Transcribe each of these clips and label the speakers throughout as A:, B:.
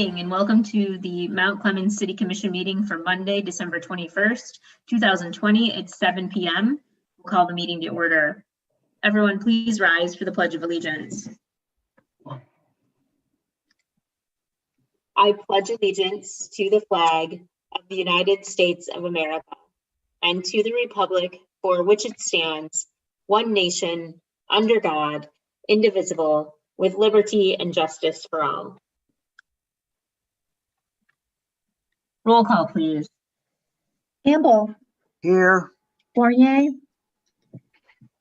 A: morning and welcome to the Mount Clemens City Commission meeting for Monday, December 21st, 2020 at 7 p.m. We'll call the meeting to order. Everyone, please rise for the Pledge of Allegiance. I pledge allegiance to the flag of the United States of America and to the republic for which it stands, one nation, under God, indivisible, with liberty and justice for all. Roll call, please.
B: Campbell.
C: Here.
B: Fournier.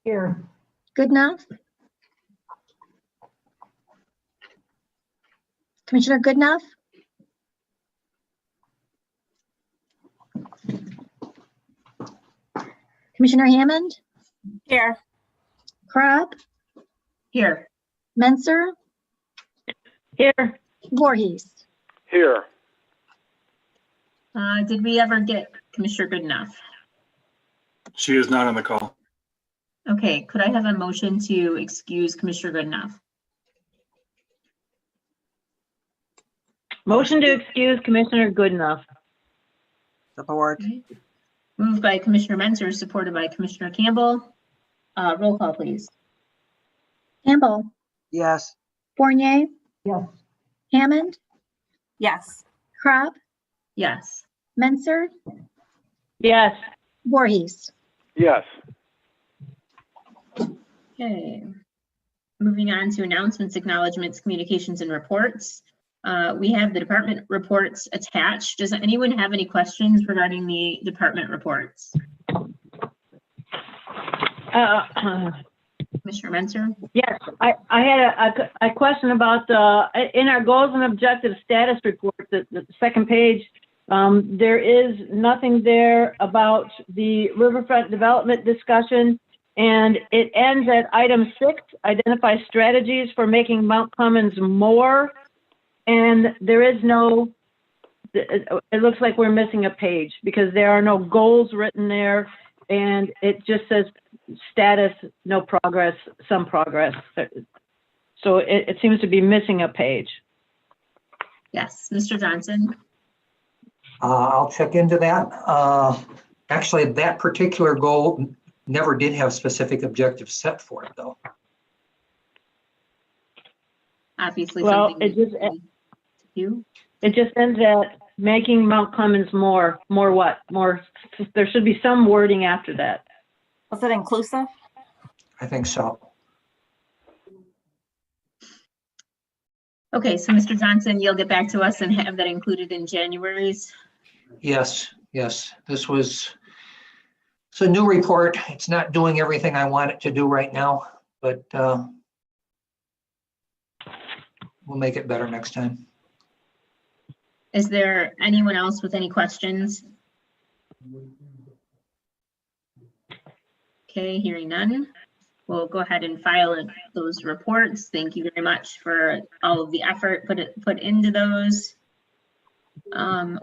D: Here.
B: Goodenough. Commissioner Goodenough. Commissioner Hammond.
D: Here.
B: Crab.
A: Here.
B: Menser.
D: Here.
B: Voorhees.
E: Here.
A: Did we ever get Commissioner Goodenough?
E: She is not on the call.
A: Okay, could I have a motion to excuse Commissioner Goodenough?
D: Motion to excuse Commissioner Goodenough.
C: Support.
A: Okay. Moved by Commissioner Menser, supported by Commissioner Campbell. Roll call, please.
B: Campbell.
C: Yes.
B: Fournier.
D: Yes.
B: Hammond.
D: Yes.
B: Crab.
A: Yes.
B: Menser.
D: Yes.
B: Voorhees.
E: Yes.
A: Okay. Moving on to announcements, acknowledgements, communications, and reports. We have the department reports attached. Does anyone have any questions regarding the department reports? Commissioner Menser?
D: Yes, I had a question about in our goals and objectives status report, the second page, there is nothing there about the riverfront development discussion, and it ends at item 6, identify strategies for making Mount Clemens more, and there is no, it looks like we're missing a page because there are no goals written there, and it just says status, no progress, some progress. So it seems to be missing a page.
A: Yes, Mr. Johnson.
C: I'll check into that. Actually, that particular goal never did have specific objectives set for it, though.
A: Obviously,
D: Well,
A: something
D: it just ends at making Mount Clemens more what? More, there should be some wording after that.
F: Was it inclusive?
C: I think so.
A: Okay, so Mr. Johnson, you'll get back to us and have that included in January's.
C: Yes, yes. It's a new report. It's not doing everything I want it to do right now, but we'll make it better next time.
A: Is there anyone else with any questions? Okay, hearing none. We'll go ahead and file those reports. Thank you very much for all of the effort put into those.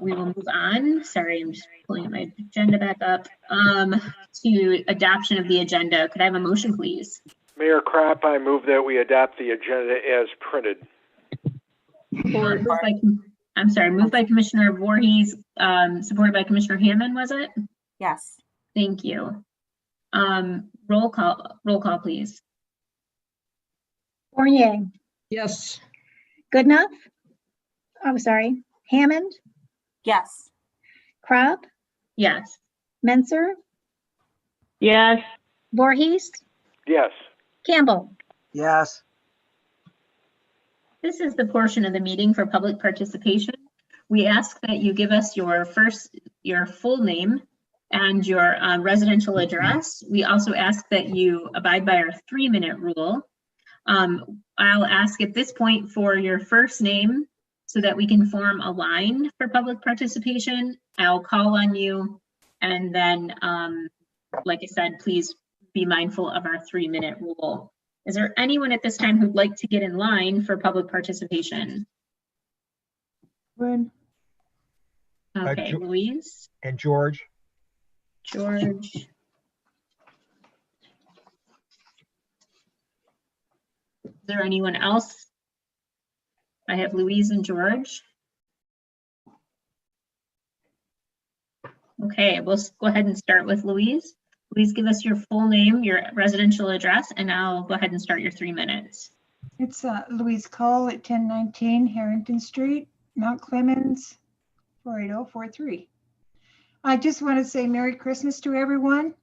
A: We will move on. Sorry, I'm just pulling up my agenda back up. To adoption of the agenda. Could I have a motion, please?
E: Mayor Krapp, I move that we adopt the agenda as printed.
A: Moved by Commissioner Voorhees, supported by Commissioner Hammond, was it?
F: Yes.
A: Thank you. Roll call, please.
B: Fournier.
C: Yes.
B: Goodenough. I'm sorry. Hammond.
F: Yes.
B: Crab.
A: Yes.
B: Menser.
D: Yes.
B: Voorhees.
E: Yes.
B: Campbell.
C: Yes.
A: This is the portion of the meeting for public participation. We ask that you give us your full name and your residential address. We also ask that you abide by our 3-minute rule. I'll ask at this point for your first name so that we can form a line for public participation. I'll call on you, and then, like I said, please be mindful of our 3-minute rule. Is there anyone at this time who'd like to get in line for public participation? Okay, Louise.
G: And George.
A: George. Is there anyone else? I have Louise and George. Okay, we'll go ahead and start with Louise. Please give us your full name, your residential address, and I'll go ahead and start your 3 minutes.
G: It's Louise Cole at 1019 Harrington Street, Mount Clemens, 48043. I just want to say Merry Christmas to everyone.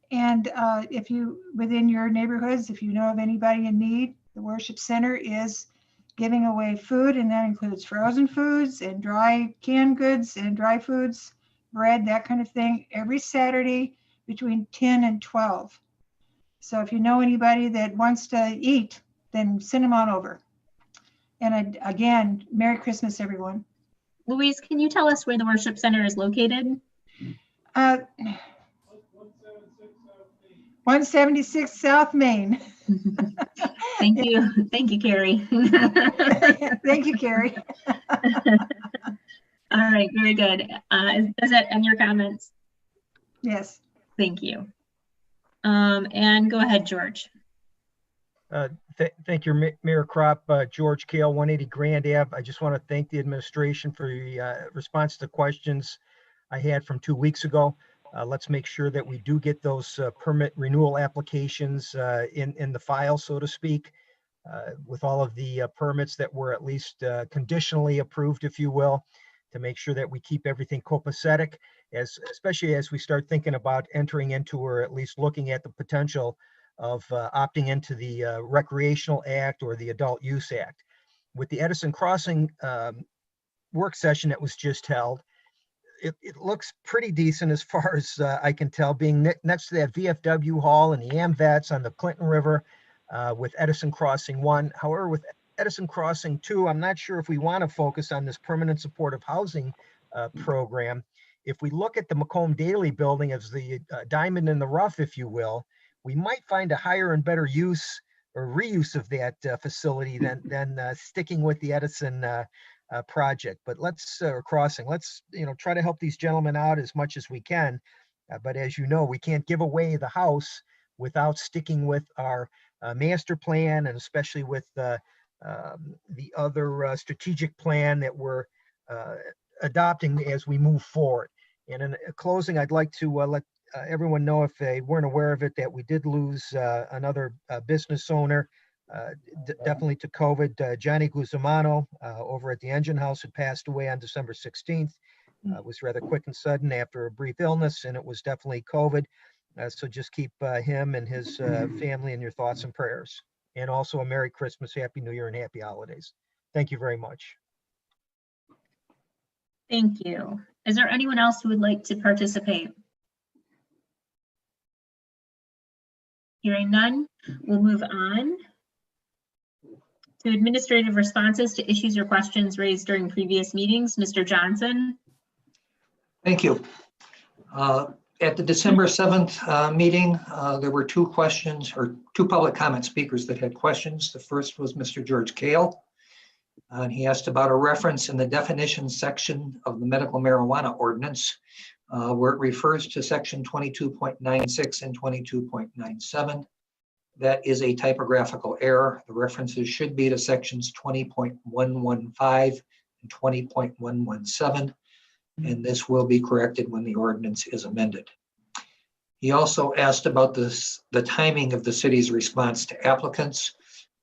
G: And if you, within your neighborhoods, if you know of anybody in need, the Worship Center is giving away food, and that includes frozen foods and dry canned goods and dry foods, bread, that kind of thing, every Saturday between 10 and 12. So if you know anybody that wants to eat, then send them on over. And again, Merry Christmas, everyone.
A: Louise, can you tell us where the Worship Center is located?
G: 176 South Main.
A: Thank you. Thank you, Carrie.
G: Thank you, Carrie.
A: All right, very good. Does that end your comments?
G: Yes.
A: Thank you. And go ahead, George.
H: Thank you, Mayor Crop. George Kale, 180 Grand Ave. I just want to thank the administration for the response to questions I had from 2 weeks ago. Let's make sure that we do get those permit renewal applications in the file, so to speak, with all of the permits that were at least conditionally approved, if you will, to make sure that we keep everything copacetic, especially as we start thinking about entering into, or at least looking at the potential of opting into the Recreational Act or the Adult Use Act. With the Edison Crossing work session that was just held, it looks pretty decent as far as I can tell, being next to that VFW hall and the AMVETS on the Clinton River with Edison Crossing 1. However, with Edison Crossing 2, I'm not sure if we want to focus on this permanent supportive housing program. If we look at the Macomb Daily building as the diamond in the rough, if you will, we might find a higher and better use or reuse of that facility than sticking with the Edison project. But let's try to help these gentlemen out as much as we can. But as you know, we can't give away the house without sticking with our master plan, and especially with the other strategic plan that we're adopting as we move forward. And in closing, I'd like to let everyone know, if they weren't aware of it, that we did lose another business owner, definitely to COVID. Johnny Guzmano over at the Engine House had passed away on December 16th. It was rather quick and sudden after a brief illness, and it was definitely COVID. So just keep him and his family in your thoughts and prayers. And also a Merry Christmas, Happy New Year, and Happy Holidays. Thank you very much.
A: Thank you. Is there anyone else who would like to participate? Hearing none, we'll move on to administrative responses to issues or questions raised during previous meetings. Mr. Johnson.
C: Thank you. At the December 7th meeting, there were two questions, or two public comment speakers that had questions. The first was Mr. George Kale, and he asked about a reference in the definition section of the medical marijuana ordinance, where it refers to section 22.96 and 22.97. That is a typographical error. The references should be to sections 20.115 and 20.117. And this will be corrected when the ordinance is amended. He also asked about the timing of the city's response to applicants.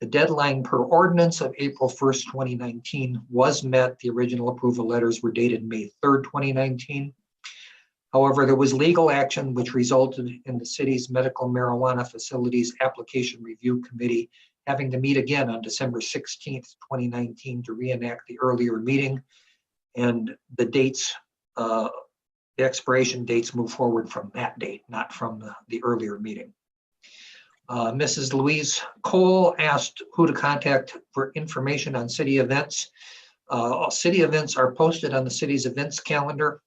C: The deadline per ordinance of April 1st, 2019 was met. The original approval letters were dated May 3rd, 2019. However, there was legal action which resulted in the city's medical marijuana facilities application review committee having to meet again on December 16th, 2019 to reenact the earlier meeting. And the dates, the expiration dates move forward from that date, not from the earlier meeting. Mrs. Louise Cole asked who to contact for information on city events. City events are posted on the city's events calendar,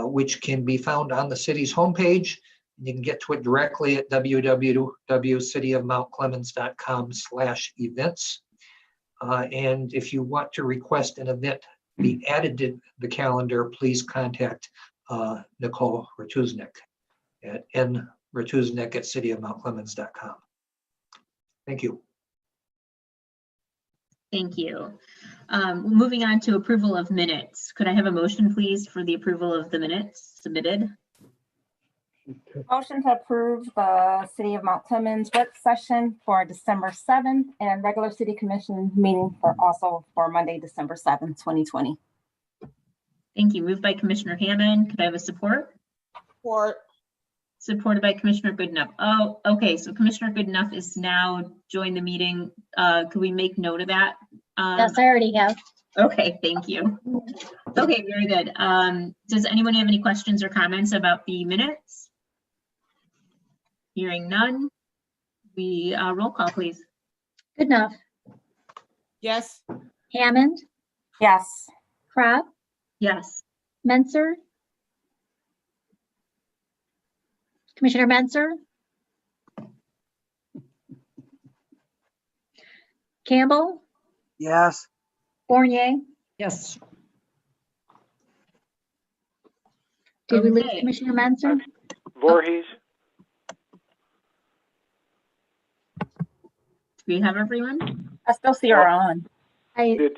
C: which can be found on the city's homepage. You can get to it directly at www.cityofmountclemens.com/events. And if you want to request an event be added to the calendar, please contact Nicole Ratuznik at nratuznik@cityofmountclemens.com. Thank you.
A: Thank you. Moving on to approval of minutes. Could I have a motion, please, for the approval of the minutes submitted?
F: Motion to approve the City of Mount Clemens work session for December 7th and regular City Commission meeting for Monday, December 7th, 2020.
A: Thank you. Moved by Commissioner Hammond. Could I have a support?
I: Support.
A: Supported by Commissioner Goodenough. Oh, okay. So Commissioner Goodenough is now joined the meeting. Could we make note of that?
B: Yes, I already have.
A: Okay, thank you. Okay, very good. Does anyone have any questions or comments about the minutes? Hearing none, we roll call, please.
B: Goodenough,
I: Yes.
B: Hammond,
F: Yes.
B: Crop,
A: Yes.
B: Menzer. Commissioner Menzer. Campbell,
I: Yes.
B: Fournier.
I: Yes.
B: Did we lose
A: Okay.
B: Commissioner Menzer?
E: Voorhees,
A: Do we have everyone?
F: I still see her on.
E: did,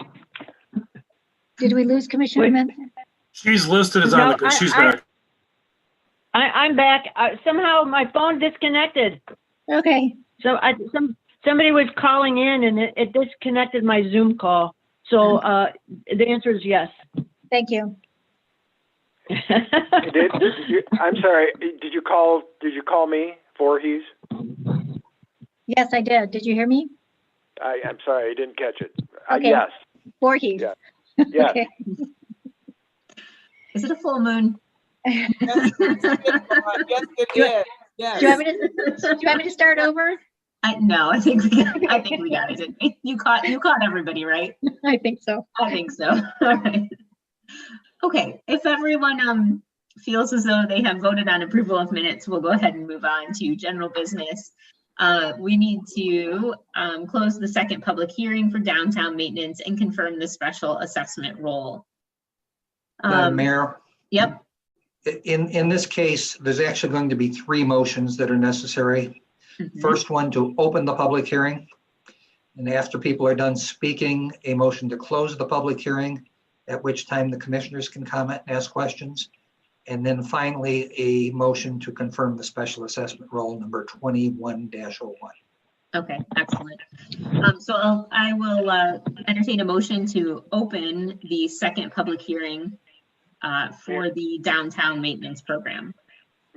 B: Did we lose Commissioner
D: Wait.
B: Menzer?
J: She's listed as
D: No,
J: on the, she's
D: I-
J: back.
D: I'm back. Somehow my phone disconnected.
B: Okay,
D: So somebody was calling in and it disconnected my Zoom call. So the answer is yes.
B: thank you.
E: I'm sorry, did you call me, Voorhees?
B: Yes, I did. Did you hear me?
E: I'm sorry, I didn't catch it.
B: Okay.
E: Yes,
B: Voorhees.
E: Yeah. yes.
B: Okay.
A: Is it a full moon?
I: Yes, it is. Yes.
B: Do you want me to start over?
A: No, I think we got it. Didn't we? You caught everybody, right?
B: I think so.
A: I think so. All right. Okay, if everyone feels as though they have voted on approval of minutes, we'll go ahead and move on to general business. We need to close the second public hearing for downtown maintenance and confirm the special assessment role.
C: Mayor,
A: Yep.
C: in this case, there's actually going to be 3 motions that are necessary.
A: Mhm.
C: First one, to open the public hearing. And after people are done speaking, a motion to close the public hearing, at which time the commissioners can comment and ask questions. And then finally, a motion to confirm the special assessment roll number 21-01.
A: Okay, excellent. So I will entertain a motion to open the second public hearing for the downtown maintenance program.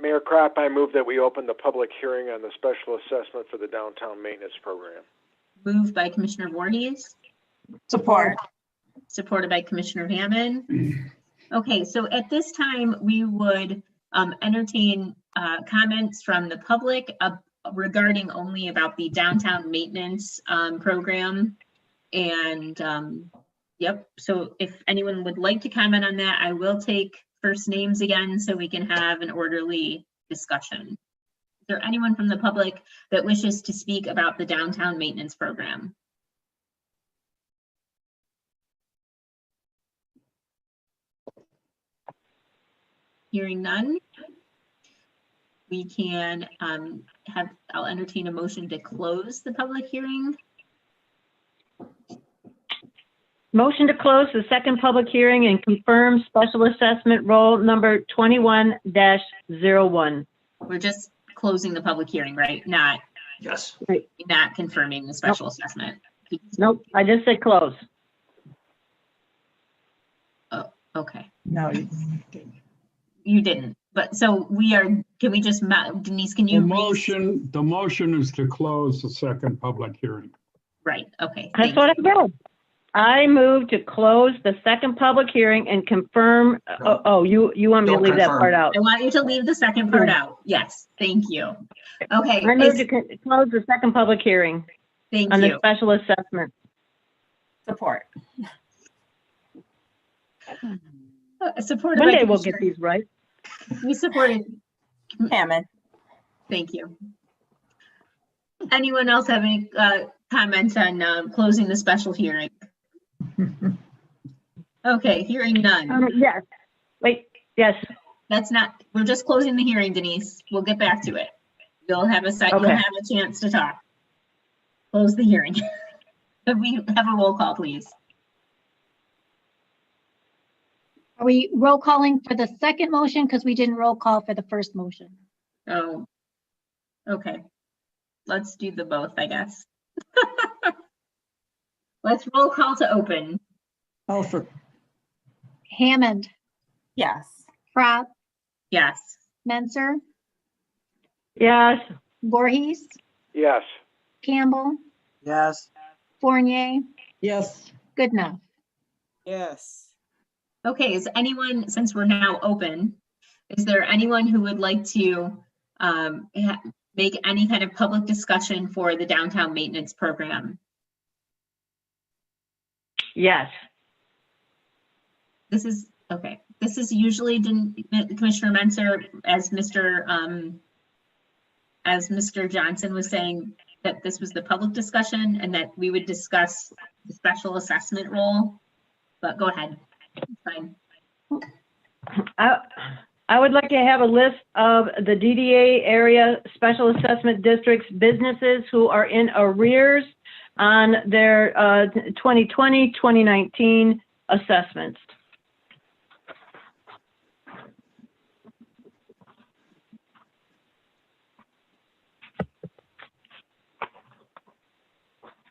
E: Mayor Crop, I move that we open the public hearing on the special assessment for the downtown maintenance program.
A: Moved by Commissioner Voorhees,
F: Support.
A: supported by Commissioner Hammond. Okay, so at this time, we would entertain comments from the public regarding only about the downtown maintenance program. And yep, so if anyone would like to comment on that, I will take first names again so we can have an orderly discussion. Is there anyone from the public that wishes to speak about the downtown maintenance program? Hearing none, we can I'll entertain a motion to close the public hearing.
D: Motion to close the second public hearing and confirm special assessment roll number 21-01.
A: We're just closing the public hearing, right? Not
C: Yes.
A: confirming the special assessment.
D: Nope, I just said close.
A: Oh, okay.
I: No.
A: You didn't, but so we are, can we just, Denise, can
K: The
A: you?
K: motion is to close the second public hearing.
A: Right, okay.
D: That's
A: thank
D: what
A: you.
D: I did. I move to close the second public hearing and confirm, you want me to
C: Don't
D: leave that
C: confirm.
D: part out?
A: I want you to leave the second part out. Yes, thank you. Okay,
D: I move to close the second public hearing
A: thank
D: on the
A: you.
D: special assessment.
F: Support.
A: Supported
D: One
A: by
D: day we'll get
A: Commissioner-
D: these right.
A: We supported,
F: Hammond.
A: thank you. Anyone else have any comments on closing the special hearing? Okay, hearing none.
D: Yes. Wait, yes.
A: That's not, we're just closing the hearing, Denise. We'll get back to it. You'll have a
D: Okay.
A: you'll have a chance to talk. Close the hearing. Could we have a roll call, please?
B: Are we roll calling for the second motion? Because we didn't roll call for the first motion.
A: Oh, okay. Let's do the both, I guess. Let's roll call to open.
J: Oh, for,
B: Hammond,
F: Yes.
B: Prop,
A: Yes.
B: Menser,
D: Yes.
B: Voorhees,
E: Yes.
B: Campbell,
I: Yes.
B: Fournier,
J: yes,
B: Goodenough.
I: Yes.
A: Okay, is anyone, since we're now open, is there anyone who would like to make any kind of public discussion for the downtown maintenance program?
D: Yes.
A: This is, okay, this is usually Commissioner Menser, as Mr. Johnson was saying, that this was the public discussion and that we would discuss the special assessment role, but go ahead. It's fine.
D: I would like to have a list of the DDA area special assessment districts businesses who are in arrears on their 2020, 2019 assessments.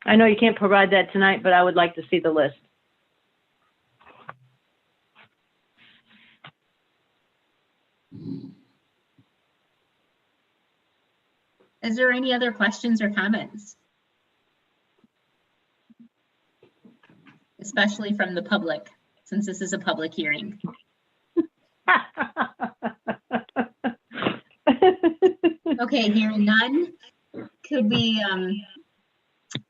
D: I know you can't provide that tonight, but I would like to see the list.
A: Is there any other questions or comments? Especially from the public, since this is a public hearing. Okay, hearing none, could we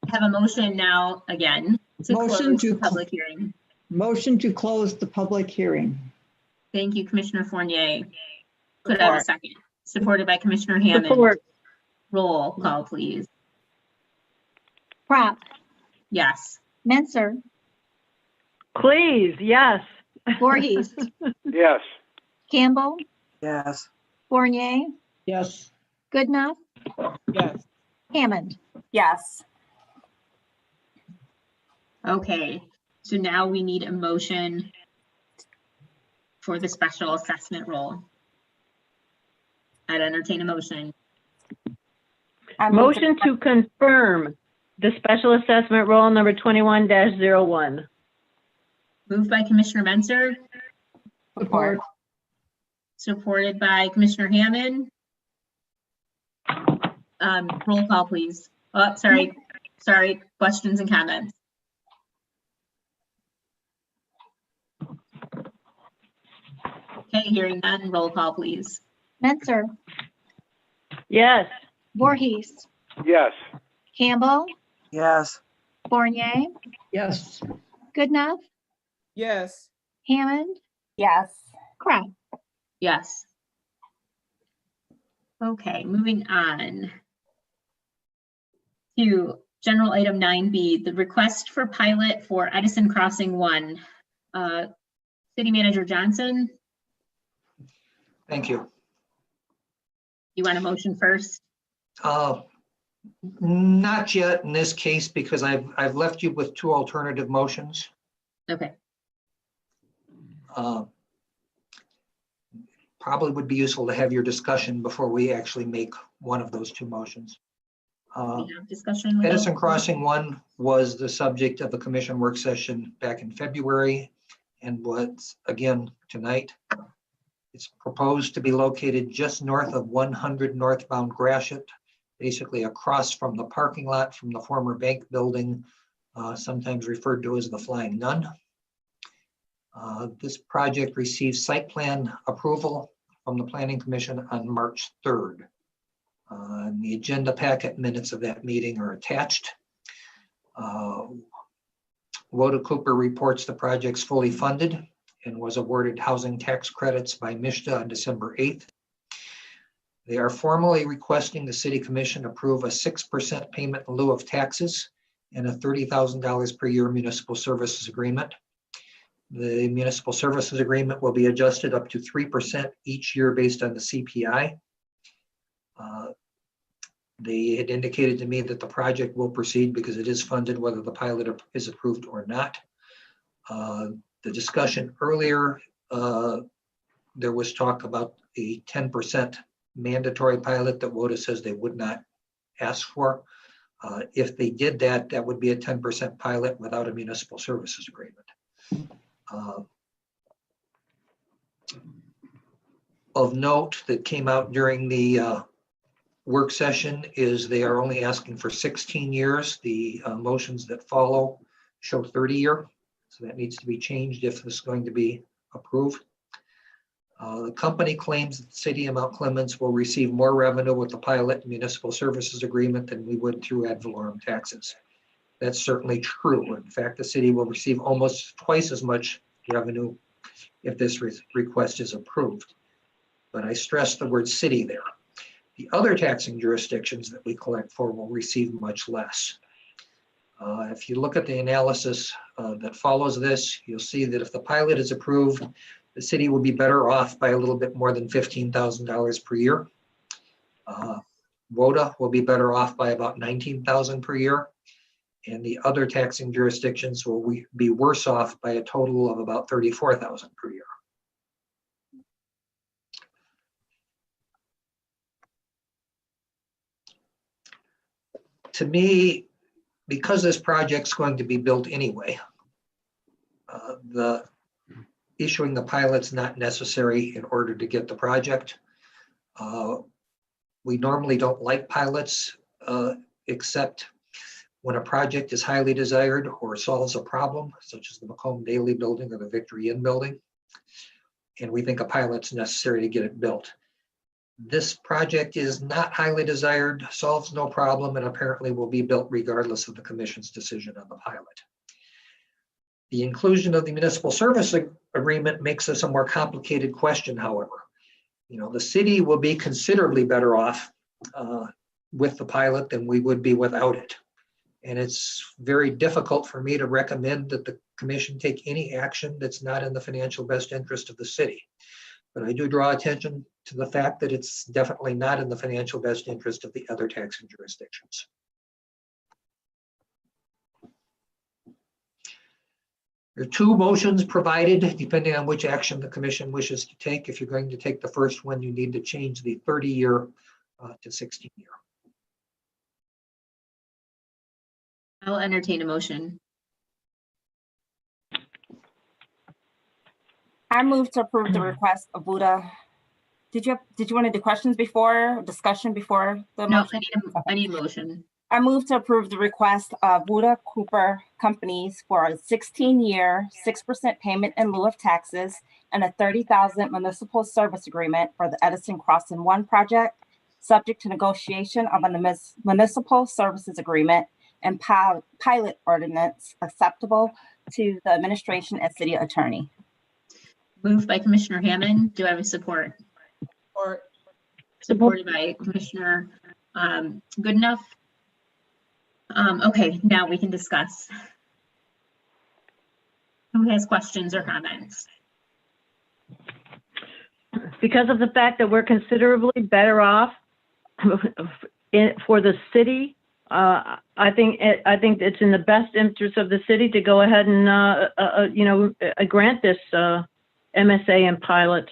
A: have a motion now again to
J: Motion
A: close
J: to
A: the public hearing?
J: motion to close the public hearing.
A: Thank you, Commissioner Fournier. Could I have a
F: Support.
A: second? Supported by Commissioner Hammond.
D: Support.
A: Roll call, please.
B: Prop,
A: Yes.
B: Menser,
D: Please, yes.
B: Voorhees,
E: Yes.
B: Campbell,
I: Yes.
B: Fournier,
J: Yes,
B: Goodenough,
I: Yes.
B: Hammond.
F: Yes.
A: Okay, so now we need a motion for the special assessment role. I'd entertain a motion.
F: I move to-
D: Motion to confirm the special assessment roll number 21-01.
A: Moved by Commissioner Menser,
J: support,
A: supported by Commissioner Hammond. Roll call, please. Oh, sorry, questions and comments. Okay, hearing none, roll call, please.
B: Menser,
D: Yes.
B: Voorhees,
E: Yes.
B: Campbell,
I: Yes.
B: Fournier,
J: yes,
B: Goodenough,
I: Yes.
B: Hammond,
F: Yes.
B: Crop.
A: Yes. Okay, moving on to general item 9B, the request for pilot for Edison Crossing 1. City Manager Johnson,
C: Thank you.
A: you want a motion first?
C: Not yet in this case, because I've left you with two alternative motions.
A: Okay,
C: Probably would be useful to have your discussion before we actually make one of those two motions.
A: we have discussion. with
C: Edison
A: those?
C: Crossing 1 was the subject of a commission work session back in February and was again tonight. It's proposed to be located just north of 100 northbound Gratiot, basically across from the parking lot from the former bank building, sometimes referred to as the Flying Nun. This project received site plan approval from the Planning Commission on March 3rd. The agenda packet minutes of that meeting are attached. Woda Cooper reports the project's fully funded and was awarded housing tax credits by MISTA on December 8th. They are formally requesting the City Commission approve a 6% payment in lieu of taxes and a $30,000 per year municipal services agreement. The municipal services agreement will be adjusted up to 3% each year based on the CPI. They had indicated to me that the project will proceed because it is funded, whether the pilot is approved or not. The discussion earlier, there was talk about a 10% mandatory pilot that WODA says they would not ask for. If they did that, that would be a 10% pilot without a municipal services agreement. Of note that came out during the work session is they are only asking for 16 years. The motions that follow show 30-year. So that needs to be changed if this is going to be approved. The company claims that the city of Mount Clemens will receive more revenue with the pilot municipal services agreement than we would through ad valorem taxes. That's certainly true. In fact, the city will receive almost twice as much revenue if this request is approved. But I stress the word city there. The other taxing jurisdictions that we collect for will receive much less. If you look at the analysis that follows this, you'll see that if the pilot is approved, the city will be better off by a little bit more than $15,000 per year. WODA will be better off by about $19,000 per year. And the other taxing jurisdictions will be worse off by a total of about $34,000 per year. To me, because this project's going to be built anyway, the issuing the pilot's not necessary in order to get the project. We normally don't like pilots, except when a project is highly desired or solves a problem, such as the Macomb Daily building or the Victory Inn building. And we think a pilot's necessary to get it built. This project is not highly desired, solves no problem, and apparently will be built regardless of the commission's decision on the pilot. The inclusion of the municipal service agreement makes this a more complicated question, however. You know, the city will be considerably better off with the pilot than we would be without it. And it's very difficult for me to recommend that the commission take any action that's not in the financial best interest of the city. But I do draw attention to the fact that it's definitely not in the financial best interest of the other taxing jurisdictions. There are two motions provided, depending on which action the commission wishes to take. If you're going to take the first one, you need to change the 30-year to 16-year.
A: I'll entertain a motion.
F: I move to approve the request of Buddha. Did you want to do questions before, discussion before the
A: No,
F: motion?
A: I need a motion.
F: I move to approve the request of Buddha Cooper Companies for a 16-year, 6% payment in lieu of taxes and a $30,000 municipal service agreement for the Edison Crossing 1 project, subject to negotiation of a municipal services agreement and pilot ordinance acceptable to the administration and city attorney.
A: Moved by Commissioner Hammond. Do I have a support?
I: Support.
A: Supported by Commissioner Goodenough. Okay, now we can discuss. Who has questions or comments?
D: Because of the fact that we're considerably better off for the city, I think it's in the best interest of the city to go ahead and grant this MSA and pilot.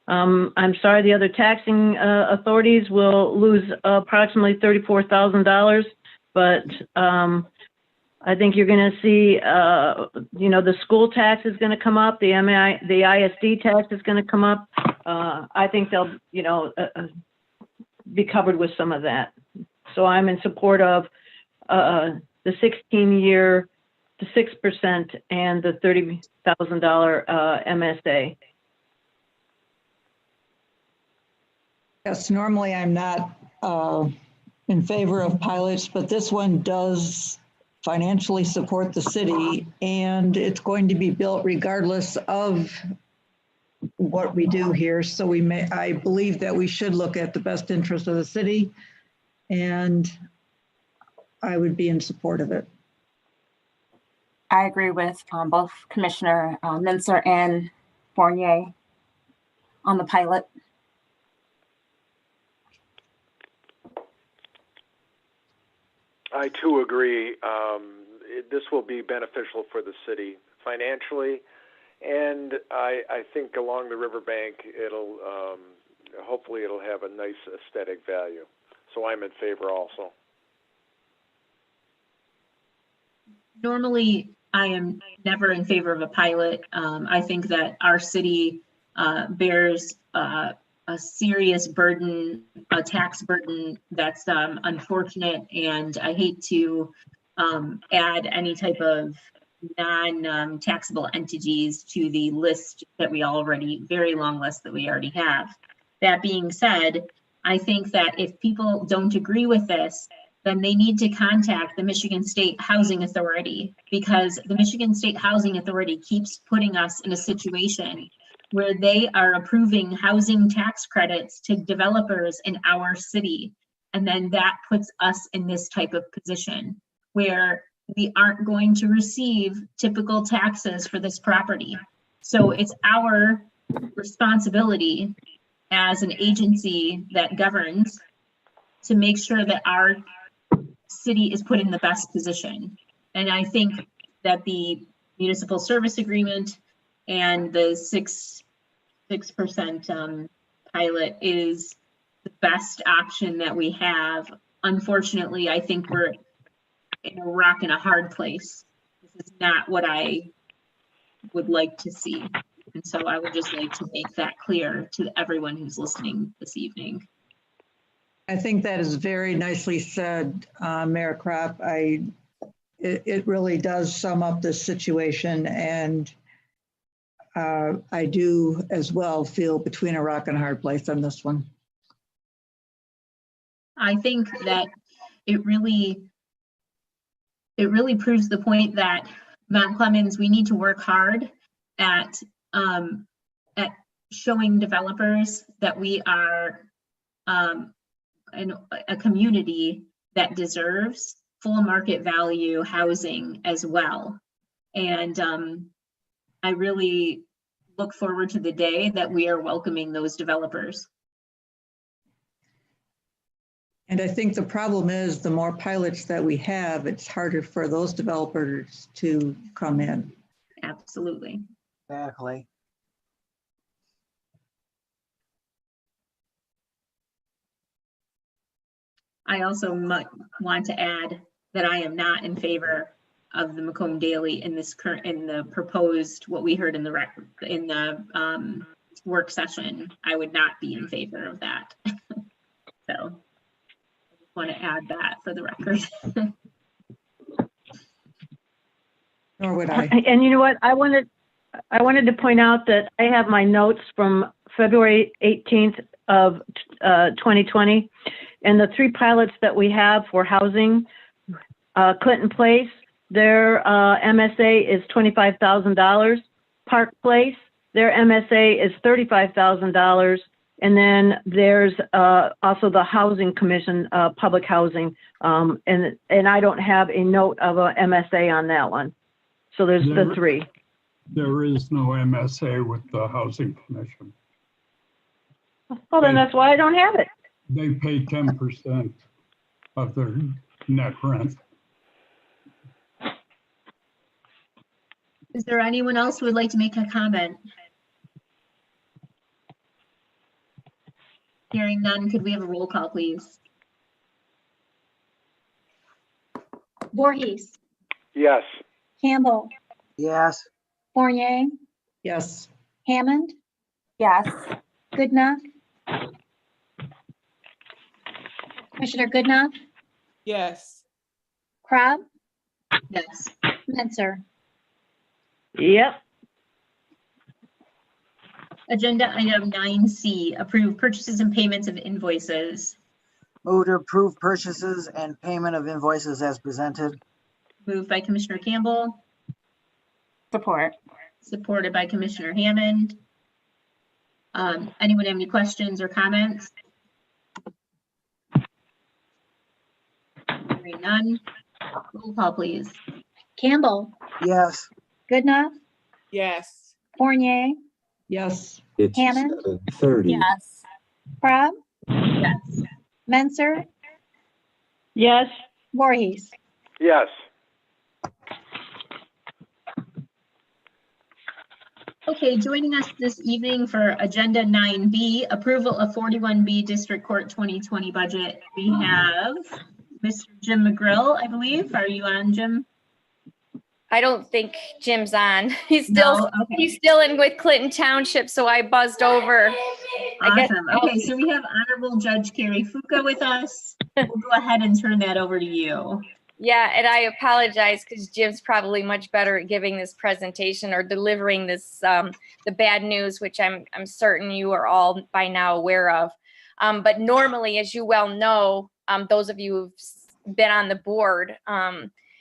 D: I'm sorry, the other taxing authorities will lose approximately $34,000, but I think you're going to see, the school tax is going to come up, the ISD tax is going to come up. I think they'll, be covered with some of that. So I'm in support of the 16-year, the 6%, and the $30,000 MSA.
J: Yes, normally I'm not in favor of pilots, but this one does financially support the city, and it's going to be built regardless of what we do here. So I believe that we should look at the best interest of the city, and I would be in support of it.
F: I agree with both Commissioner Mincer and Fournier on the pilot.
E: I too agree. This will be beneficial for the city financially, and I think along the riverbank, it'll hopefully it'll have a nice aesthetic value. So I'm in favor also.
A: Normally, I am never in favor of a pilot. I think that our city bears a serious burden, a tax burden that's unfortunate, and I hate to add any type of non-taxable entities to the list that we already, very long list that we already have. That being said, I think that if people don't agree with this, then they need to contact the Michigan State Housing Authority, because the Michigan State Housing Authority keeps putting us in a situation where they are approving housing tax credits to developers in our city. And then that puts us in this type of position where we aren't going to receive typical taxes for this property. So it's our responsibility as an agency that governs to make sure that our city is put in the best position. And I think that the municipal service agreement and the 6% pilot is the best option that we have. Unfortunately, I think we're in a rock and a hard place. This is not what I would like to see. And so I would just like to make that clear to everyone who's listening this evening.
J: I think that is very nicely said, Mayor Kropp. It really does sum up this situation, and I do as well feel between a rock and a hard place on this one.
A: I think that it really proves the point that Mount Clemens, we need to work hard at showing developers that we are a community that deserves full market value housing as well. And I really look forward to the day that we are welcoming those developers.
J: And I think the problem is the more pilots that we have, it's harder for those developers to come in.
A: Absolutely.
I: Exactly.
A: I also want to add that I am not in favor of the Macomb Daily in the proposed, what we heard in the work session. I would not be in favor of that. So I just want to add that for the record.
J: Nor would I.
D: And you know what? I wanted to point out that I have my notes from February 18th of 2020, and the 3 pilots that we have for housing, Clinton Place, their MSA is $25,000. Park Place, their MSA is $35,000. And then there's also the Housing Commission, public housing, and I don't have a note of a MSA on that one. So there's the 3.
K: There is no MSA with the Housing Commission.
D: Well, then that's why I don't have it.
K: They pay 10% of their net rent.
A: Is there anyone else who would like to make a comment? Hearing none, could we have a roll call, please?
B: Voorhees,
E: Yes.
B: Campbell,
I: Yes.
B: Fournier,
J: Yes.
B: Hammond,
F: Yes.
B: Goodenough. Commissioner Goodenough,
I: Yes.
B: Kropp,
A: Yes.
B: Menzer.
D: Yep.
A: Agenda item 9C, approve purchases and payments of invoices.
I: Move to approve purchases and payment of invoices as presented.
A: Moved by Commissioner Campbell,
F: Support.
A: supported by Commissioner Hammond. Anyone have any questions or comments? Hearing none. Roll call, please.
B: Campbell,
I: Yes.
B: Goodenough,
I: Yes.
B: Fournier,
J: Yes.
L: It's
B: Hammond?
L: 7:30.
F: Yes.
B: Kropp,
A: Yes.
B: Menzer,
D: Yes.
B: Voorhees.
E: Yes.
A: Okay, joining us this evening for Agenda 9B, approval of 41B District Court 2020 budget. We have Mr. Jim McGrill, I believe. Are you on, Jim?
L: I don't think Jim's on. He's
A: No? Okay.
L: He's still in with Clinton Township, so I buzzed over.
A: Awesome. Okay, so we have Honorable Judge Carrie Fuca with us. We'll go ahead and turn that over to you.
L: Yeah, and I apologize because Jim's probably much better at giving this presentation or delivering this the bad news, which I'm certain you are all by now aware of. But normally, as you well know, those of you who've been on the board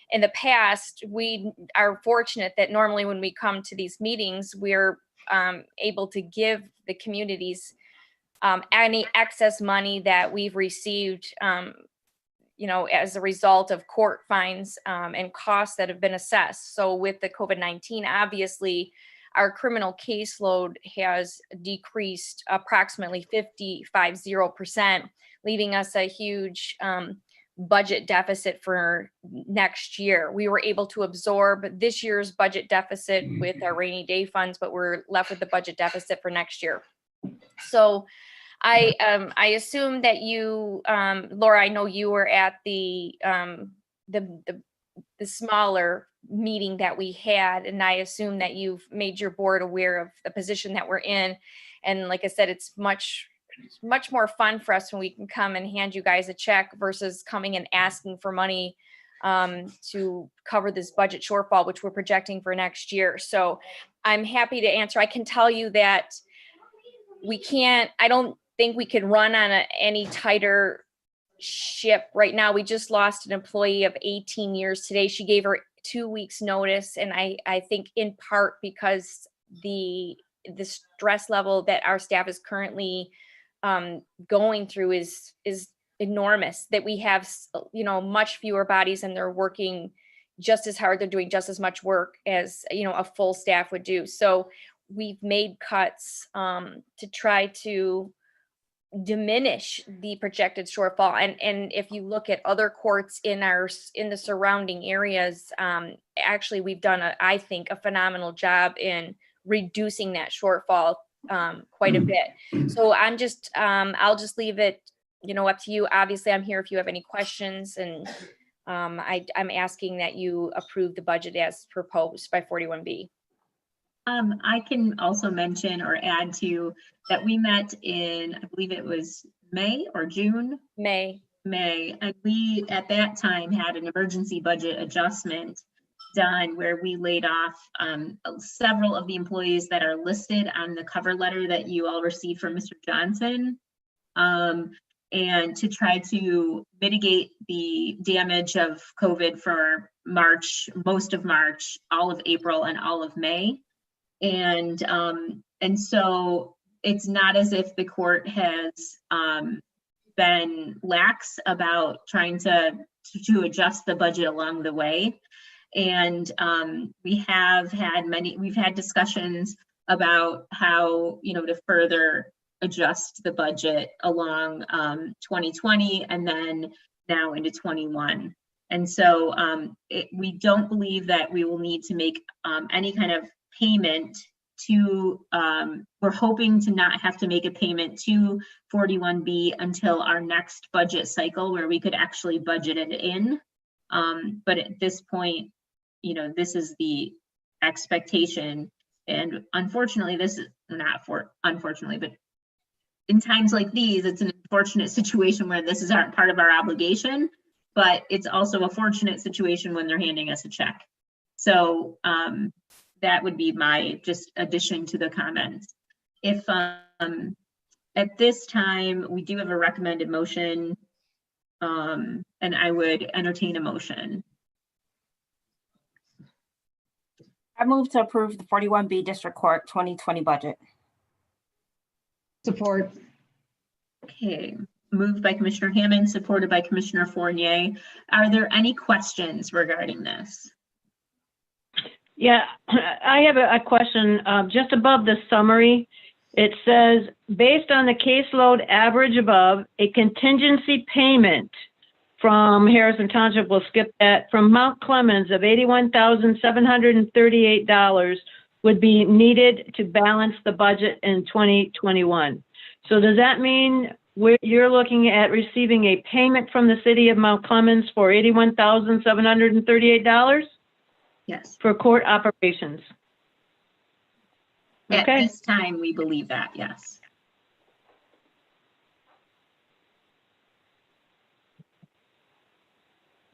L: in the past, we are fortunate that normally when we come to these meetings, we're able to give the communities any excess money that we've received as a result of court fines and costs that have been assessed. So with the COVID-19, obviously, our criminal caseload has decreased approximately 50%, leaving us a huge budget deficit for next year. We were able to absorb this year's budget deficit with our rainy day funds, but we're left with the budget deficit for next year. So I assume that you, Laura, I know you were at the smaller meeting that we had, and I assume that you've made your board aware of the position that we're in. And like I said, it's much more fun for us when we can come and hand you guys a check versus coming and asking for money to cover this budget shortfall, which we're projecting for next year. So I'm happy to answer. I can tell you that I don't think we can run on any tighter ship right now. We just lost an employee of 18 years today. She gave her 2 weeks notice. And I think in part because the stress level that our staff is currently going through is enormous, that we have, much fewer bodies and they're working just as hard. They're doing just as much work as, a full staff would do. So we've made cuts to try to diminish the projected shortfall. And if you look at other courts in the surrounding areas, actually we've done I think a phenomenal job in reducing that shortfall quite a bit. So I'll just leave it, up to you. Obviously, I'm here if you have any questions, and I'm asking that you approve the budget as proposed by 41B.
A: I can also mention or add to that we met in, I believe it was May or June?
L: May.
A: And we, at that time, had an emergency budget adjustment done where we laid off several of the employees that are listed on the cover letter that you all received from Mr. Johnson. And to try to mitigate the damage of COVID for March, most of March, all of April, and all of May. And so it's not as if the court has been lax about trying to adjust the budget along the way. And we've had discussions about how, to further adjust the budget along 2020 and then now into 21. And so we don't believe that we will need to make any kind of payment to, we're hoping to not have to make a payment to 41B until our next budget cycle where we could actually budget it in. But at this point, this is the expectation. And unfortunately, but in times like these, it's an unfortunate situation where this is part of our obligation, but it's also a fortunate situation when they're handing us a check. So that would be my just addition to the comments. If at this time, we do have a recommended motion, and I would entertain a motion.
F: I move to approve the 41B District Court 2020 budget.
J: Support.
A: Okay, moved by Commissioner Hammond, supported by Commissioner Fournier. Are there any questions regarding this?
D: Yeah, I have a question. Just above the summary, it says, based on the caseload average above, a contingency payment from Harrison Township, we'll skip that, from Mount Clemens of $81,738 would be needed to balance the budget in 2021. So does that mean you're looking at receiving a payment from the city of Mount Clemens for $81,738
A: Yes.
D: for court operations?
A: At
D: Okay.
A: this time, we believe that, yes.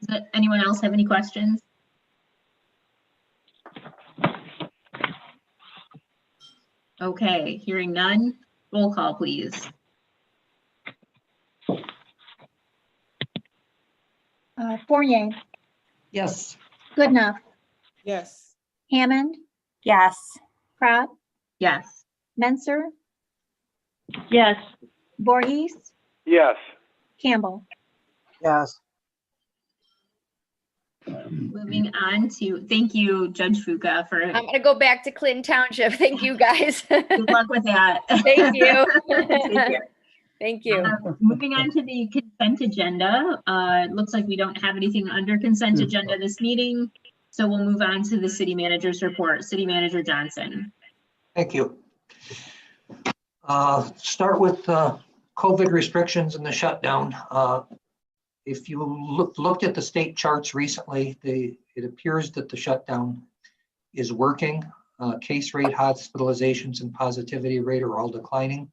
A: Does anyone else have any questions? Okay, hearing none, roll call, please.
B: Fournier,
J: Yes.
B: Goodenough,
M: Yes.
B: Hammond,
F: Yes.
B: Pratt,
A: Yes.
B: Menser,
D: Yes.
B: Voorhees,
E: Yes.
B: Campbell.
I: Yes.
A: Moving on to, thank you, Judge Fuca, for,
L: I'm gonna go back to Clinton Township. Thank you, guys.
A: good luck with that.
L: Thank you.
A: Take care.
L: Thank you.
A: Moving on to the consent agenda. It looks like we don't have anything under consent agenda this meeting. So we'll move on to the city manager's report. City Manager Johnson.
C: Thank you. Start with COVID restrictions and the shutdown. If you looked at the state charts recently, it appears that the shutdown is working. Case rate, hospitalizations, and positivity rate are all declining.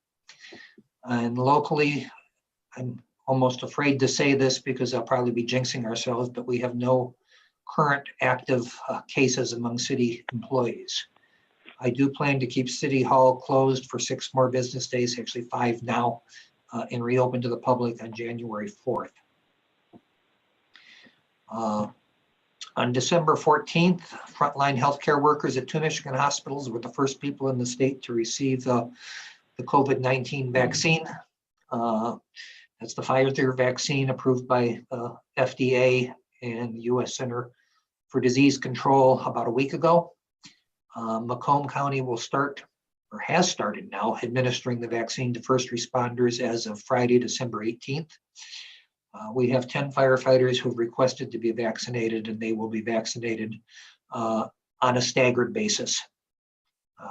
C: And locally, I'm almost afraid to say this because I'll probably be jinxing ourselves, but we have no current active cases among city employees. I do plan to keep City Hall closed for 6 more business days, actually 5 now, and reopen to the public on January 4th. On December 14th, frontline healthcare workers at 2 Michigan hospitals were the first people in the state to receive the COVID-19 vaccine. That's the Pfizer vaccine approved by FDA and the U.S. Center for Disease Control about a week ago. Macomb County will start, or has started now, administering the vaccine to first responders as of Friday, December 18th. We have 10 firefighters who have requested to be vaccinated, and they will be vaccinated on a staggered basis.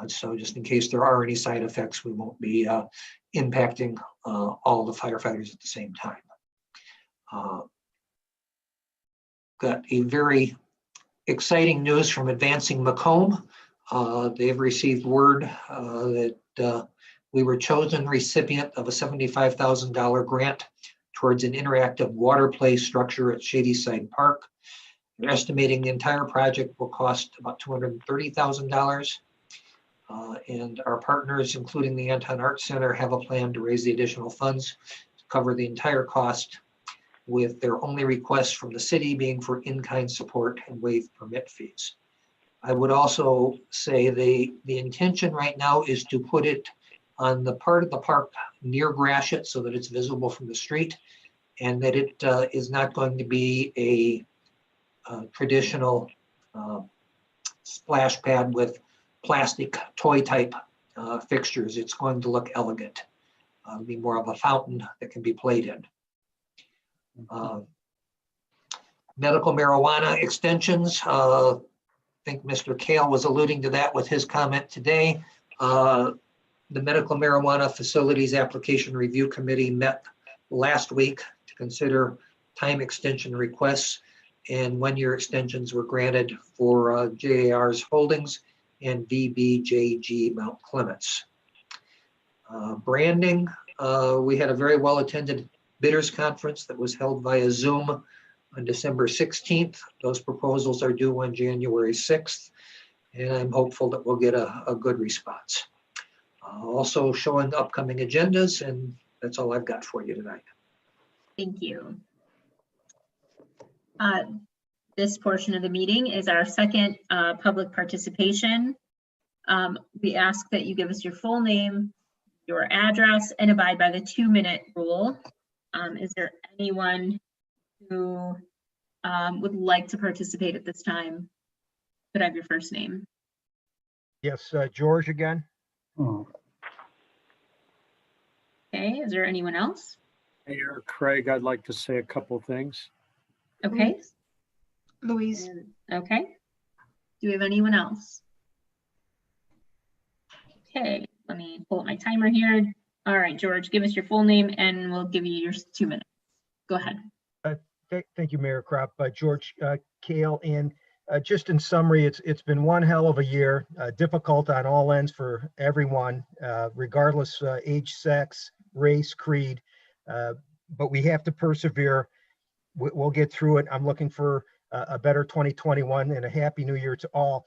C: So just in case there are any side effects, we won't be impacting all the firefighters at the same time. Got a very exciting news from Advancing Macomb. They've received word that we were chosen recipient of a $75,000 grant towards an interactive water play structure at Shadyside Park. They're estimating the entire project will cost about $230,000. And our partners, including the Anton Art Center, have a plan to raise the additional funds to cover the entire cost, with their only request from the city being for in-kind support and waive permit fees. I would also say the intention right now is to put it on the part of the park near Gratiot so that it's visible from the street, and that it is not going to be a traditional splash pad with plastic toy type fixtures. It's going to look elegant. It'll be more of a fountain that can be played in. Medical marijuana extensions. I think Mr. Kale was alluding to that with his comment today. The Medical Marijuana Facilities Application Review Committee met last week to consider time extension requests, and 1-year extensions were granted for JAR's Holdings and VBJG Mount Clemens. Branding, we had a very well-attended bidders conference that was held via Zoom on December 16th. Those proposals are due on January 6th, and I'm hopeful that we'll get a good response. Also showing upcoming agendas, and that's all I've got for you tonight.
A: Thank you. This portion of the meeting is our second public participation. We ask that you give us your full name, your address, and abide by the 2-minute rule. Is there anyone who would like to participate at this time? Could I have your first name?
H: Yes, George again.
K: Oh,
A: Okay, is there anyone else?
M: Mayor Craig, I'd like to say a couple of things.
A: Okay.
G: Louise.
A: Okay. Do we have anyone else? Okay, let me pull up my timer here. All right, George, give us your full name and we'll give you your 2 minutes. Go ahead.
H: Thank you, Mayor Crop. George Kale, and just in summary, it's been one hell of a year, difficult on all ends for everyone, regardless age, sex, race, creed, but we have to persevere. We'll get through it. I'm looking for a better 2021 and a happy new year to all.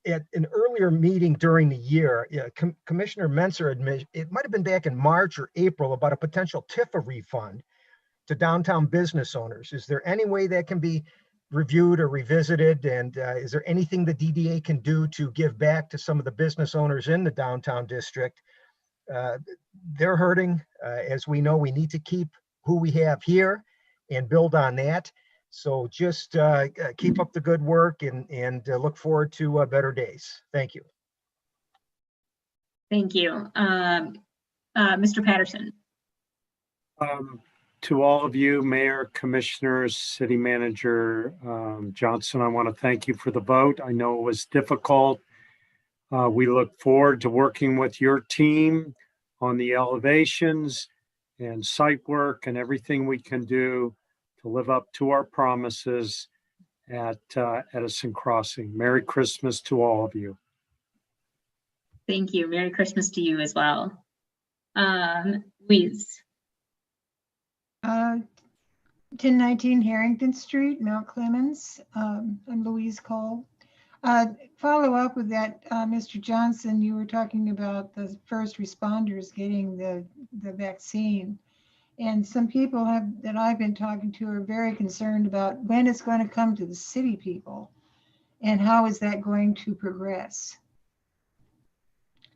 H: At an earlier meeting during the year, Commissioner Menser admitted, it might have been back in March or April, about a potential TIFA refund to downtown business owners. Is there any way that can be reviewed or revisited? And is there anything the DDA can do to give back to some of the business owners in the downtown district? They're hurting. As we know, we need to keep who we have here and build on that. So just keep up the good work and look forward to better days. Thank you.
A: Thank you. Mr. Patterson.
M: To all of you, Mayor, Commissioners, City Manager Johnson, I want to thank you for the vote. I know it was difficult. We look forward to working with your team on the elevations and site work and everything we can do to live up to our promises at Edison Crossing. Merry Christmas to all of you.
A: Thank you. Merry Christmas to you as well. Louise.
G: 1019 Harrington Street, Mount Clemens. I'm Louise Cole. Follow up with that, Mr. Johnson, you were talking about the first responders getting the vaccine. And some people that I've been talking to are very concerned about when it's going to come to the city people and how is that going to progress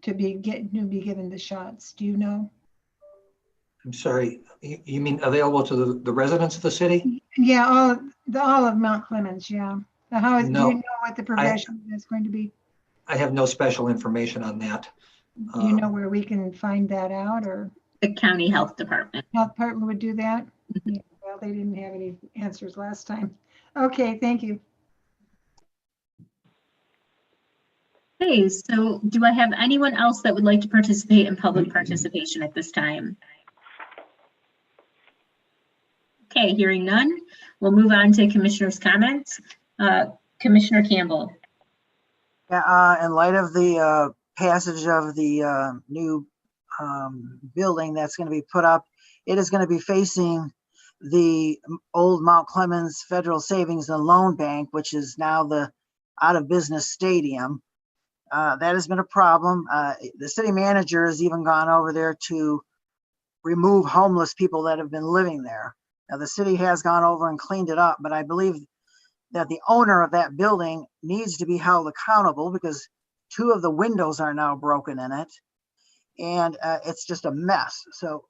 G: to be given the shots. Do you know?
C: I'm sorry, you mean available to the residents of the city?
G: Yeah, all of Mount Clemens, yeah. Do you know what the progression is going to be?
C: I have no special information on that.
G: Do you know where we can find that out, or?
A: The county health department.
G: Health department would do that? Yeah, well, they didn't have any answers last time. Okay, thank you.
A: Okay, so do I have anyone else that would like to participate in public participation at this time? Okay, hearing none, we'll move on to commissioners' comments. Commissioner Campbell.
I: Yeah, in light of the passage of the new building that's going to be put up, it is going to be facing the old Mount Clemens Federal Savings and Loan Bank, which is now the out of business stadium. That has been a problem. The city manager has even gone over there to remove homeless people that have been living there. Now, the city has gone over and cleaned it up, but I believe that the owner of that building needs to be held accountable because 2 of the windows are now broken in it. And it's just a mess. So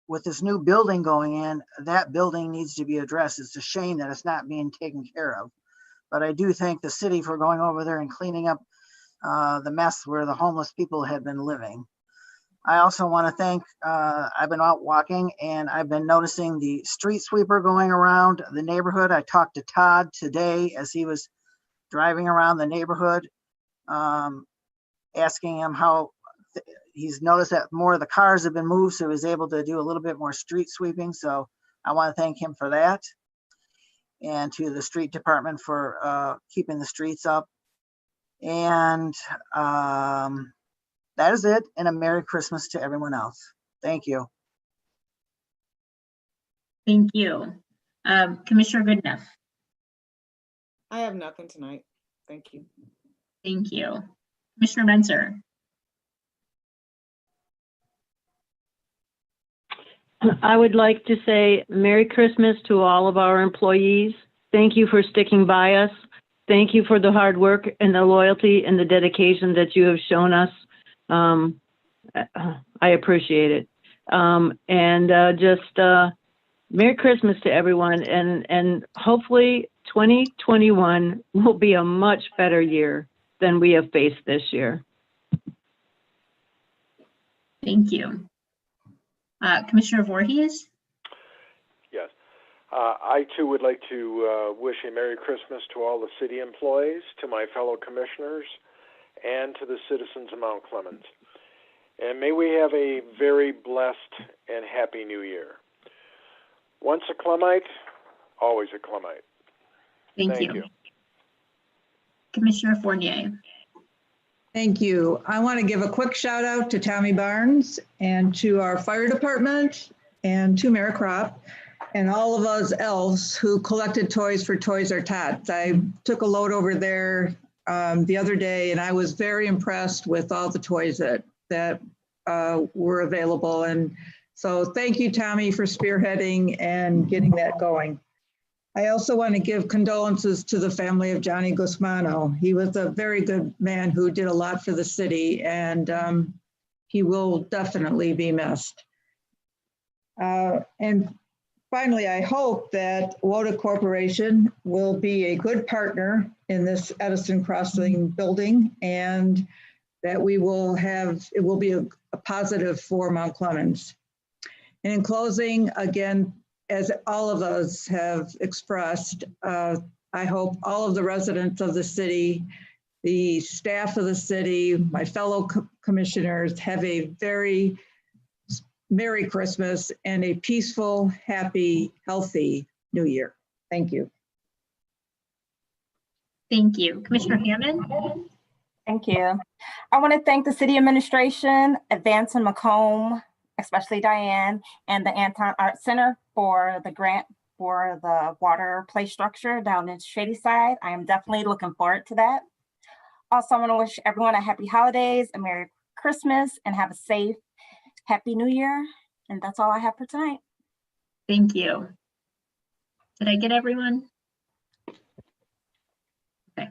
I: with this new building going in, that building needs to be addressed. It's a shame that it's not being taken care of. But I do thank the city for going over there and cleaning up the mess where the homeless people had been living. I also want to thank, I've been out walking and I've been noticing the street sweeper going around the neighborhood. I talked to Todd today as he was driving around the neighborhood, asking him how he's noticed that more of the cars have been moved, so he was able to do a little bit more street sweeping. So I want to thank him for that, and to the street department for keeping the streets up. And that is it. And a Merry Christmas to everyone else. Thank you.
A: Thank you. Commissioner Goodenough.
N: I have nothing tonight. Thank you.
A: Thank you. Commissioner Menser.
D: I would like to say Merry Christmas to all of our employees. Thank you for sticking by us. Thank you for the hard work and the loyalty and the dedication that you have shown us. I appreciate it. Merry Christmas to everyone. And hopefully 2021 will be a much better year than we have faced this year.
A: Thank you. Commissioner Voorhees.
E: I too would like to wish a Merry Christmas to all the city employees, to my fellow commissioners, and to the citizens of Mount Clemens. And may we have a very blessed and happy new year. Once a Clemite, always a Clemite.
A: Thank you. Commissioner Fournier.
J: Thank you. I want to give a quick shout out to Tommy Barnes and to our fire department and to Mara Crop and all of us elves who collected toys for Toys R Tots. I took a load over there the other day and I was very impressed with all the toys that were available. And so thank you, Tommy, for spearheading and getting that going. I also want to give condolences to the family of Johnny Guzmano. He was a very good man who did a lot for the city, and he will definitely be missed. And finally, I hope that WODA Corporation will be a good partner in this Edison Crossing building, and that it will be a positive for Mount Clemens. And in closing, again, as all of us have expressed, I hope all of the residents of the city, the staff of the city, my fellow commissioners have a very Merry Christmas and a peaceful, happy, healthy New Year. Thank you.
A: Thank you. Commissioner Hammond?
F: Thank you. I want to thank the city administration, Advance and Macomb, especially Diane, and the Anton Art Center for the grant for the water play structure down in Shady Side. I am definitely looking forward to that. Also, I want to wish everyone a happy holidays, a Merry Christmas, and have a safe, Happy New Year. And that's all I have for tonight.
A: Thank you. Did I get everyone? Okay.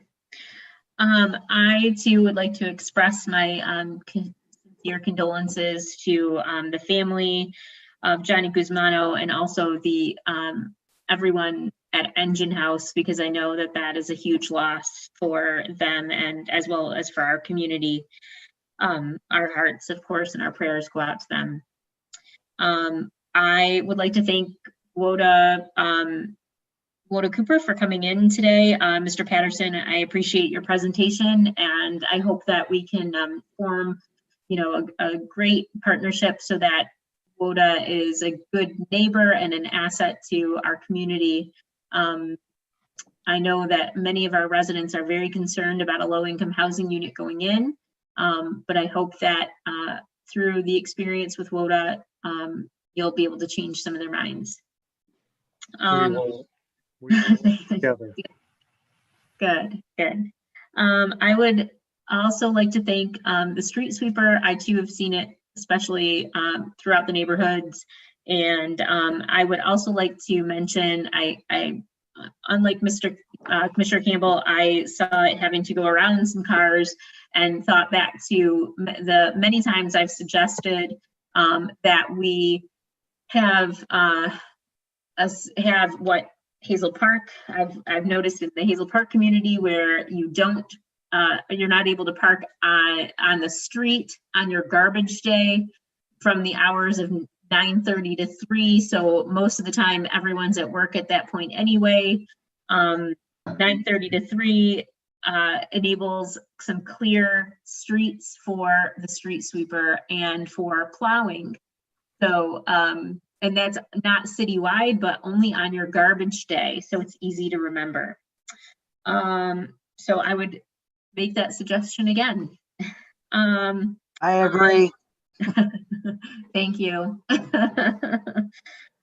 A: I too would like to express my sincere condolences to the family of Johnny Guzmano and also the everyone at Engine House, because I know that that is a huge loss for them and as well as for our community. Our hearts, of course, and our prayers go out to them. I would like to thank WODA Cooper for coming in today. Mr. Patterson, I appreciate your presentation, and I hope that we can form, a great partnership so that WODA is a good neighbor and an asset to our community. I know that many of our residents are very concerned about a low-income housing unit going in, but I hope that through the experience with WODA, you'll be able to change some of their minds.
M: We will together.
A: Good. I would also like to thank the street sweeper. I too have seen it, especially throughout the neighborhoods. And I would also like to mention, I unlike Commissioner Campbell, I saw it having to go around some cars and thought back to the many times I've suggested that we have what Hazel Park, I've noticed in the Hazel Park community, where you're not able to park on the street on your garbage day from the hours of 9:30 to 3. So most of the time everyone's at work at that point anyway. 9:30 to 3 enables some clear streets for the street sweeper and for plowing. So, and that's not citywide, but only on your garbage day. So it's easy to remember. So I would make that suggestion again.
I: I agree.
A: Thank you.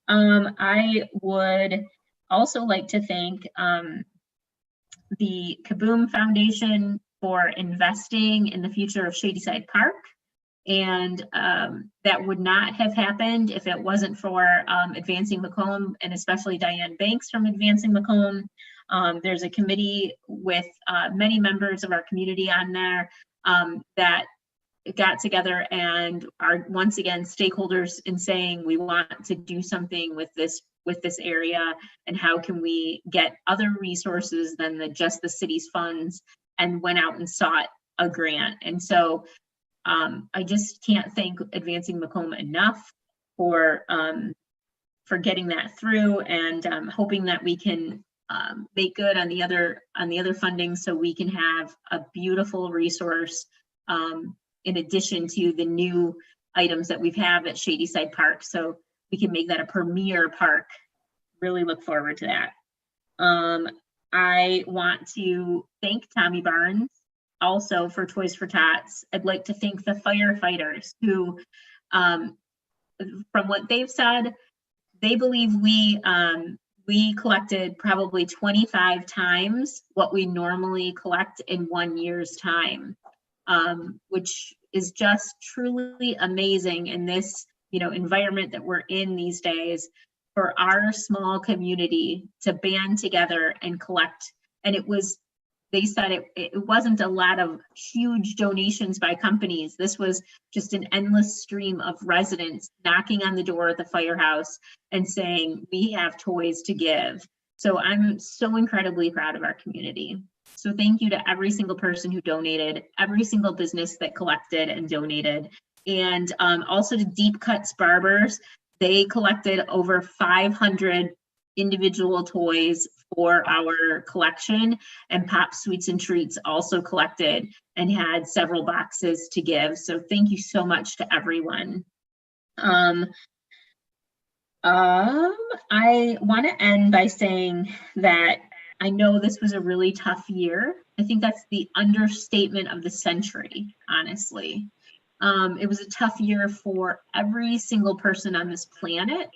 A: I would also like to thank the Kaboom Foundation for investing in the future of Shadyside Park. And that would not have happened if it wasn't for Advancing Macomb, and especially Diane Banks from Advancing Macomb. There's a committee with many members of our community on there that got together and are once again stakeholders in saying we want to do something with this area, and how can we get other resources than just the city's funds, and went out and sought a grant. And so I just can't thank Advancing Macomb enough for for getting that through, and hoping that we can make good on the other funding, so we can have a beautiful resource in addition to the new items that we've had at Shady Side Park, so we can make that a premier park. Really look forward to that. I want to thank Tommy Barnes also for Toys for Tots. I'd like to thank the firefighters who, from what they've said, they believe we collected probably 25 times what we normally collect in 1 year's time, which is just truly amazing in this, environment that we're in these days, for our small community to band together and collect. And they said it wasn't a lot of huge donations by companies. This was just an endless stream of residents knocking on the door at the firehouse and saying, we have toys to give. So I'm so incredibly proud of our community. So thank you to every single person who donated, every single business that collected and donated, and also to Deep Cuts Barbers. They collected over 500 individual toys for our collection, and Pop Sweets and Treats also collected and had several boxes to give. So thank you so much to everyone. I want to end by saying that I know this was a really tough year. I think that's the understatement of the century, honestly. It was a tough year for every single person on this planet.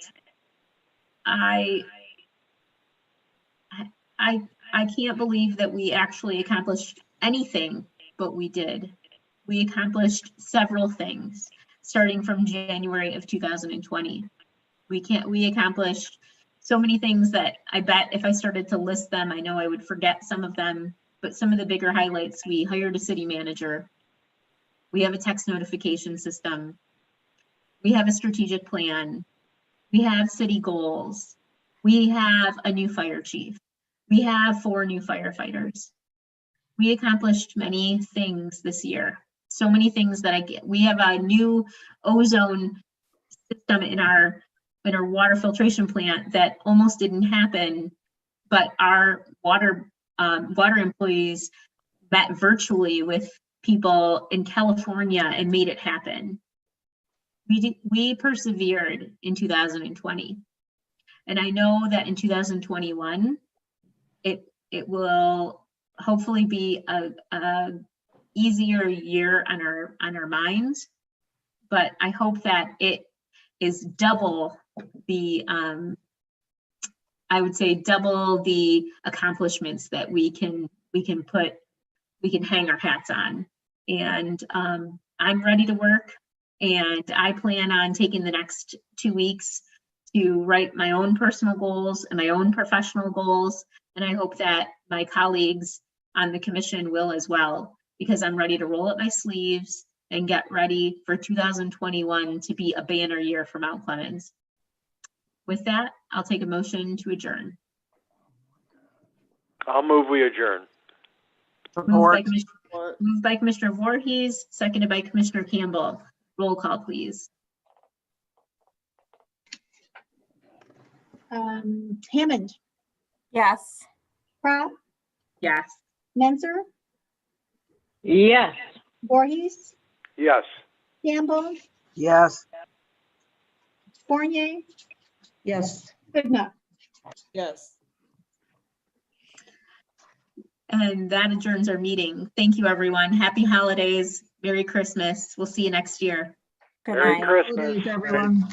A: I can't believe that we actually accomplished anything, but we did. We accomplished several things starting from January of 2020. We accomplished so many things that I bet if I started to list them, I know I would forget some of them, but some of the bigger highlights: we hired a city manager. We have a text notification system. We have a strategic plan. We have city goals. We have a new fire chief. We have 4 new firefighters. We accomplished many things this year. So many things that we have a new ozone system in our water filtration plant that almost didn't happen, but our water employees met virtually with people in California and made it happen. We persevered in 2020. And I know that in 2021, it will hopefully be a easier year on our minds, but I hope that it is double the, I would say double the accomplishments that we can hang our hats on. And I'm ready to work, and I plan on taking the next 2 weeks to write my own personal goals and my own professional goals. And I hope that my colleagues on the commission will as well, because I'm ready to roll up my sleeves and get ready for 2021 to be a banner year for Mount Clemens. With that, I'll take a motion to adjourn.
E: I'll move we adjourn.
A: Moved by Commissioner Voorhees, seconded by Commissioner Campbell. Roll call, please.
B: Hammond,
F: Yes.
B: Pratt,
A: Yes.
B: Menzer,
D: Yes.
B: Voorhees,
E: Yes.
B: Campbell,
I: Yes.
B: Fournier,
J: Yes.
B: Goodenough.
N: Yes.
A: And that adjourns our meeting. Thank you, everyone. Happy holidays. Merry Christmas. We'll see you next year.
F: Good
E: Merry
F: night.
E: Christmas.
J: Everyone.